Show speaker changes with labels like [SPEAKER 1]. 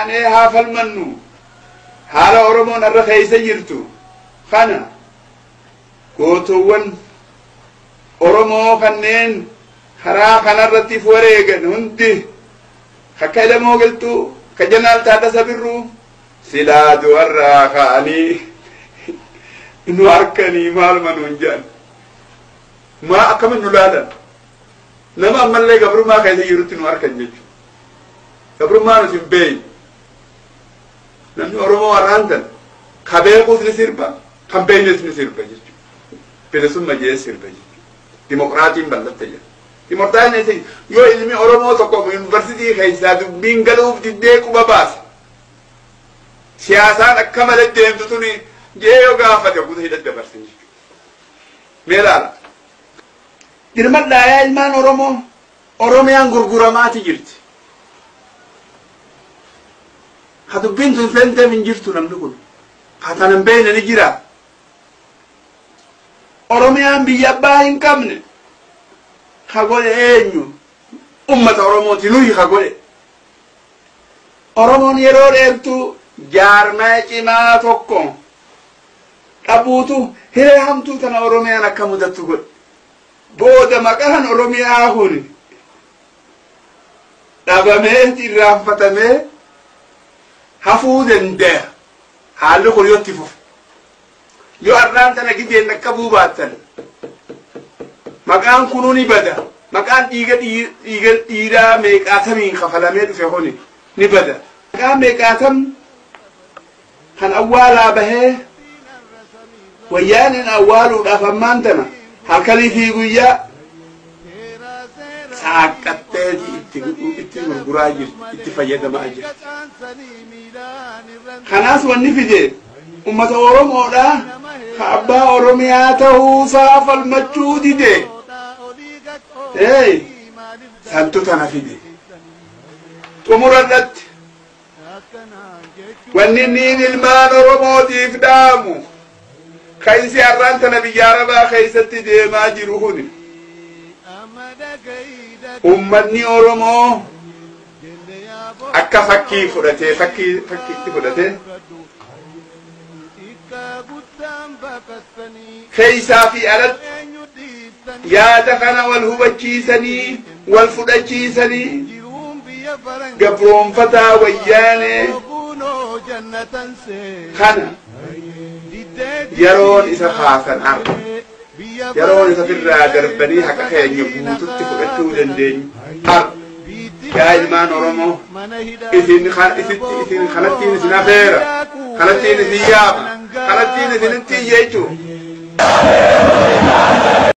[SPEAKER 1] taanee haa falmannu haala Oromoon irra keessa jirtu kana gootuwwan Oromoo kanneen karaa kanarratti wareegan hundi akka ilmoo galtu ka Jeneraal Taaddasaa Birruu silaa du'arraa ka'anii nu harkanii maal manuun jedhan maa akkamiin nu laalan nama ammallee gabrummaa keessa jirutti nu harkan jechuudha. Gabrummaa nuti hin beeyne namni Oromoo warraan tan ka beekuus ni sirba kan beeynes ni sirba jechuudha. Bilisummaa jee sirba jechuudha. Dimokiraatiin bal'atte jira. Dimokiraatiin yoo ilmi Oromoo tokko yuunivarsiitii keessaa dubbiin galuuf diddee quba baase siyaasaan akka malee deemtu tuni jee yoo gaafate guutuu hidhadda barsin jechuudha. Mee laala. Dirmadhaa yaa ilmaan Oromoo Oromiyaan gurguramaati jirti. Ha dubbiin tun feenteef hin jirtu namni kun. Hatan hin beekne ni jira. Oromiyaan biyya abbaa hin qabne. Ha godhe eenyu? Ummata Oromooti nuyi ha godhe. Oromoon yeroo dheertuu jaarmaa cimaa tokko qabuutu hiree hamtuu tana Oromiyaan akka mudattu godhe. Booda maqaan Oromiyaa kun dhabamee irraanfatamee hafuu danda'a. Haalli kun yoo itti fufu. Yoo arraan tana gideen akka buubaattan maqaan kunuu ni bada. Maqaan dhiiraa meeqaatamiin kafalamee dhufe kuni ni bada. Maqaan meeqaatam kan awwaalaa bahee wayyaaniin awwaaluudhaaf ammaan tana halkanii fi guyyaa saaqqattee itti gurguraa jirti, itti fayyadamaa jirti. Kanaas wanni fide ummata Oromoodhaa ka abbaa Oromiyaa ta'uusaa falmachuu dide. Santu tana fide. Xumurarratti wanni niin ilmaan Oromootiif dhaamu kaisi arraan tana biyya Arabaa keessatti deemaa jiru kuni. Ummanni Oromoo akka fakkii fudhatee fakkiitti fudhatee keessaa fi alatti yaada kana wal hubachiisanii wal fudhachiisanii gabroonfataa wayyaanee kana yeroon isa kaasan arga. Yeroon isa firraa darbanii haqa keenya guututti fudhachuu dandeenyu arga. Yaa ilmaan Oromoo isin kanattiin isin afeera, kanattiin isin yaama, kanattiin isin itti jechuudha.